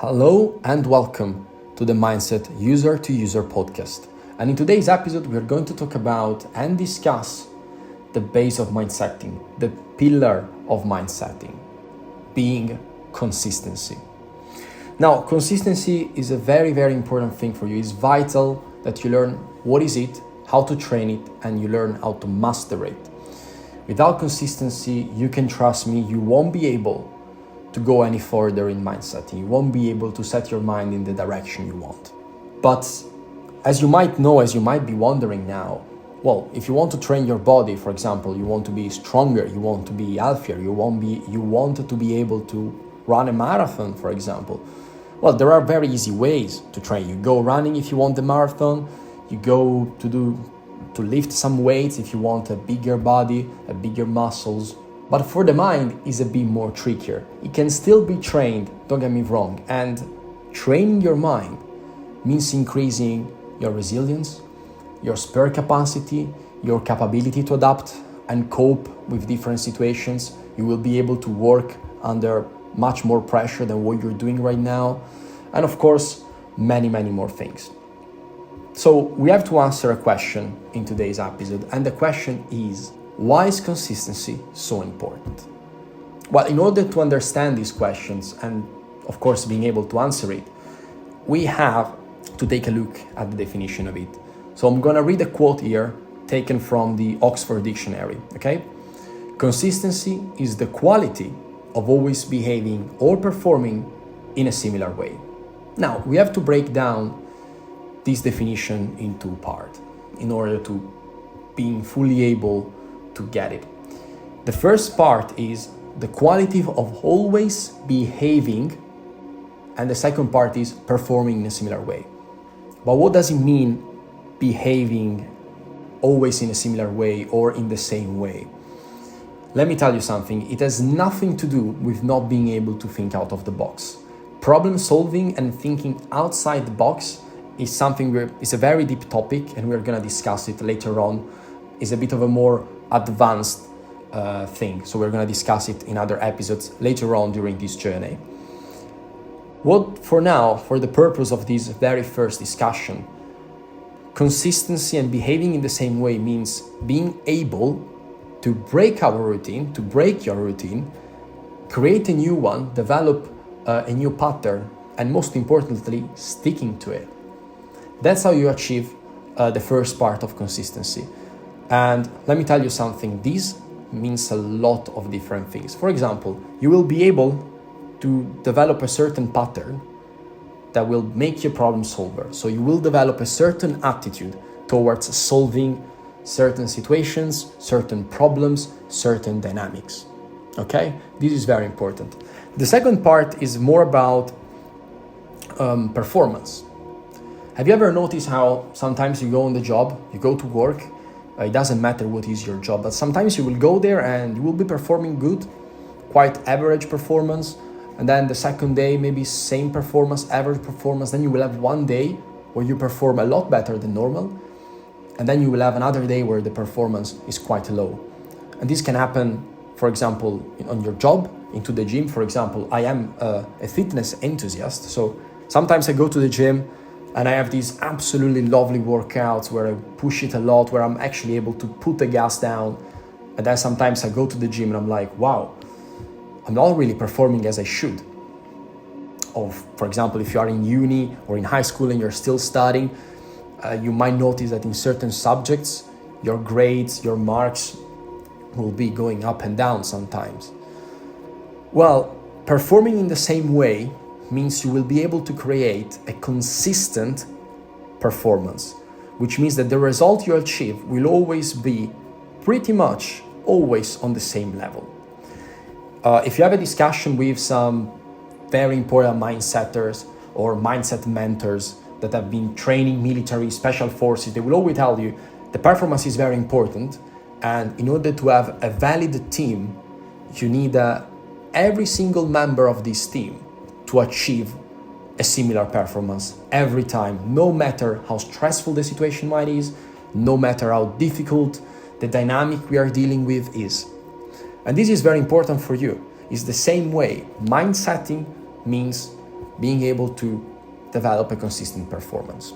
Hello and welcome to the Mindset User to User podcast. And in today's episode, we are going to talk about and discuss the base of mind setting, the pillar of mind setting, being consistency. Now, consistency is a very, very important thing for you. It's vital that you learn what is it, how to train it, and you learn how to master it. Without consistency, you can trust me, you won't be able to go any further in mindset. You won't be able to set your mind in the direction you want. But as you might know, as you might be wondering now, well, if you want to train your body, for example, you want to be stronger, you want to be healthier, you want to be able to run a marathon, for example. Well, there are very easy ways to train. You go running if you want the marathon, you go to lift some weights if you want a bigger body, a bigger muscles. But for the mind is a bit more trickier. It can still be trained, don't get me wrong, and training your mind means increasing your resilience, your spare capacity, your capability to adapt and cope with different situations. You will be able to work under much more pressure than what you're doing right now. And of course, many, many more things. So we have to answer a question in today's episode, and the question is, why is consistency so important? Well, in order to understand these questions and, of course, being able to answer it, we have to take a look at the definition of it. So I'm going to read a quote here taken from the Oxford Dictionary, okay? Consistency is the quality of always behaving or performing in a similar way. Now, we have to break down this definition in two parts in order to being fully able to get it. The first part is the quality of always behaving, and the second part is performing in a similar way. But what does it mean behaving always in a similar way or in the same way? Let me tell you something, it has nothing to do with not being able to think out of the box. Problem solving and thinking outside the box is something it's a very deep topic, and we're going to discuss it later on. It's a bit of a more advanced thing, so we're going to discuss it in other episodes later on during this journey. What for now, for the purpose of this very first discussion, consistency and behaving in the same way means being able to break our routine, to break your routine, create a new one, develop a new pattern, and most importantly, sticking to it. That's how you achieve the first part of consistency. And let me tell you something, this means a lot of different things. For example, you will be able to develop a certain pattern that will make you a problem solver. So you will develop a certain attitude towards solving certain situations, certain problems, certain dynamics. Okay? This is very important. The second part is more about performance. Have you ever noticed how sometimes you go on the job, you go to work, it doesn't matter what is your job, but sometimes you will go there and you will be performing good, quite average performance, and then the second day, maybe same performance, average performance, then you will have one day where you perform a lot better than normal, and then you will have another day where the performance is quite low. And this can happen, for example, on your job, into the gym. For example, I am a fitness enthusiast, so sometimes I go to the gym and I have these absolutely lovely workouts where I push it a lot, where I'm actually able to put the gas down. And then sometimes I go to the gym and I'm like, wow, I'm not really performing as I should. Or for example, if you are in uni or in high school and you're still studying, you might notice that in certain subjects, your grades, your marks will be going up and down sometimes. Well, performing in the same way means you will be able to create a consistent performance, which means that the result you achieve will always be pretty much always on the same level. If you have a discussion with some very important mindsetters or mindset mentors that have been training military special forces, they will always tell you the performance is very important, and in order to have a valid team, you need every single member of this team to achieve a similar performance every time, no matter how stressful the situation might is, no matter how difficult the dynamic we are dealing with is. And this is very important for you. It's the same way. Mind setting means being able to develop a consistent performance.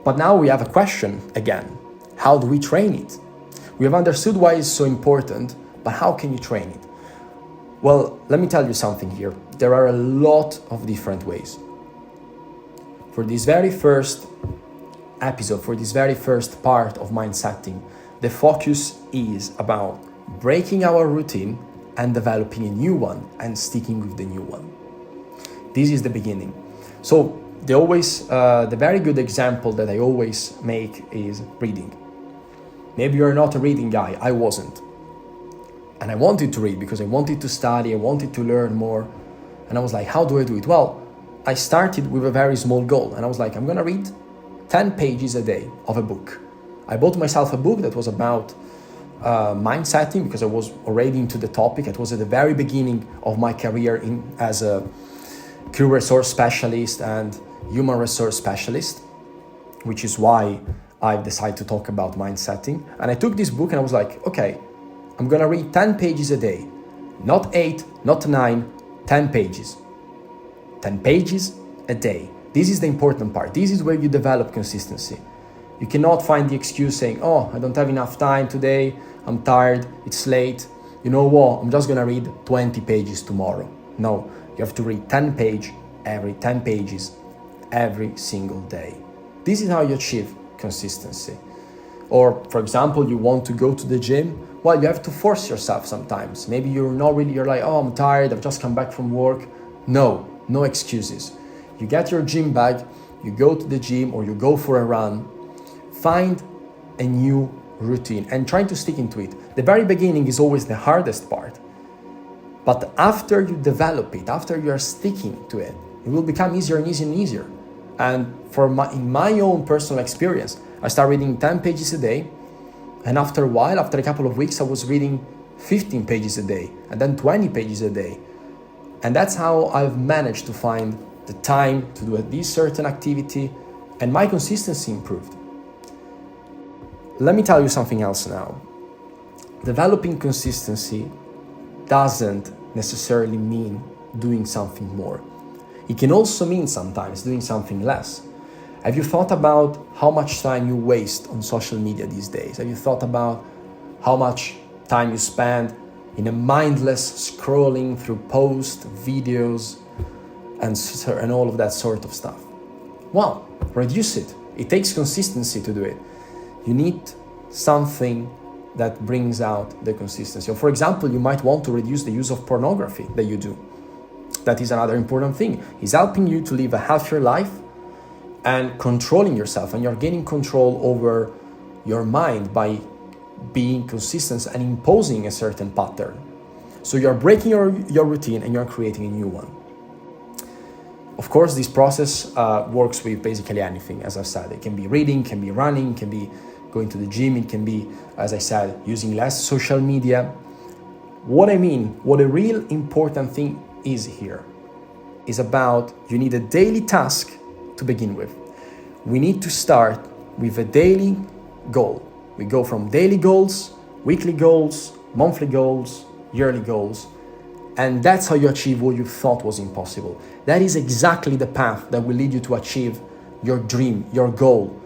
But now we have a question again. How do we train it? We have understood why it's so important, but how can you train it? Well, let me tell you something here. There are a lot of different ways. For this very first episode, for this very first part of mind setting, the focus is about breaking our routine and developing a new one and sticking with the new one. This is the beginning. So the very good example that I always make is reading. Maybe you're not a reading guy. I wasn't. And I wanted to read because I wanted to study, I wanted to learn more. And I was like, how do I do it? Well, I started with a very small goal. And I was like, I'm going to read 10 pages a day of a book. I bought myself a book that was about mind setting because I was already into the topic. It was at the very beginning of my career as a career resource specialist and human resource specialist, which is why I decided to talk about mind setting. And I took this book and I was like, okay, I'm gonna read 10 pages a day. Not 8, not 9, 10 pages. 10 pages a day. This is the important part. This is where you develop consistency. You cannot find the excuse saying, oh, I don't have enough time today, I'm tired, it's late. You know what, I'm just gonna read 20 pages tomorrow. No, you have to read 10 pages every single day. This is how you achieve consistency. Or, for example, you want to go to the gym. Well, you have to force yourself sometimes. Maybe you're like, oh, I'm tired, I've just come back from work. No excuses. You get your gym bag, you go to the gym or you go for a run. Find a new routine and try to stick into it. The very beginning is always the hardest part. But after you develop it, after you are sticking to it, it will become easier and easier and easier. And in my own personal experience, I started reading 10 pages a day. And after a while, after a couple of weeks, I was reading 15 pages a day and then 20 pages a day. And that's how I've managed to find the time to do this certain activity, and my consistency improved. Let me tell you something else now. Developing consistency doesn't necessarily mean doing something more. It can also mean sometimes doing something less. Have you thought about how much time you waste on social media these days? Have you thought about how much time you spend in a mindless scrolling through posts, videos, and all of that sort of stuff? Well, reduce it. It takes consistency to do it. You need something that brings out the consistency. Or for example, you might want to reduce the use of pornography that you do. That is another important thing. It's helping you to live a healthier life and controlling yourself, and you're gaining control over your mind by being consistent and imposing a certain pattern. So you're breaking your routine and you're creating a new one. Of course, this process works with basically anything, as I've said. It can be reading, can be running, can be going to the gym, it can be, as I said, using less social media. What a real important thing is here is about you need a daily task to begin with. We need to start with a daily goal. We go from daily goals, weekly goals, monthly goals, yearly goals, and that's how you achieve what you thought was impossible. That is exactly the path that will lead you to achieve your dream, your goal,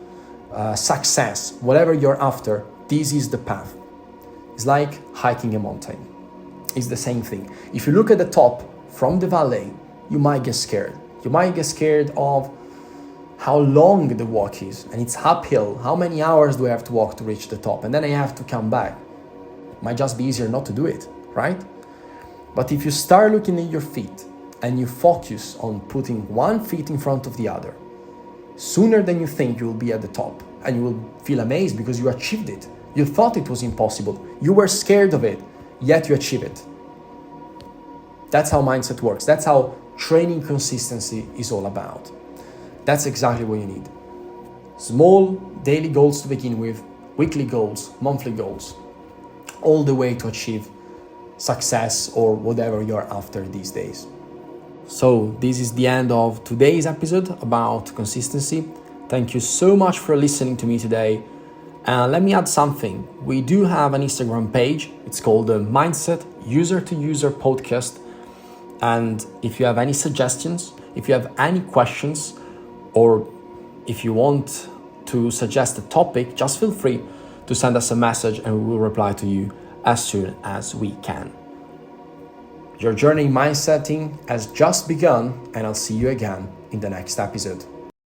success, whatever you're after. This is the path. It's like hiking a mountain. It's the same thing. If you look at the top from the valley, you might get scared. You might get scared of how long the walk is, and it's uphill. How many hours do I have to walk to reach the top? And then I have to come back. It might just be easier not to do it, right? But if you start looking at your feet and you focus on putting one foot in front of the other, sooner than you think you will be at the top, and you will feel amazed because you achieved it. You thought it was impossible. You were scared of it, yet you achieve it. That's how mindset works. That's how training consistency is all about. That's exactly what you need. Small daily goals to begin with, weekly goals, monthly goals, all the way to achieve success or whatever you're after these days. So this is the end of today's episode about consistency. Thank you so much for listening to me today. And let me add something. We do have an Instagram page. It's called the Mindset User to User Podcast. And if you have any suggestions, if you have any questions, or if you want to suggest a topic, just feel free to send us a message and we will reply to you as soon as we can. Your journey in mindsetting has just begun, and I'll see you again in the next episode.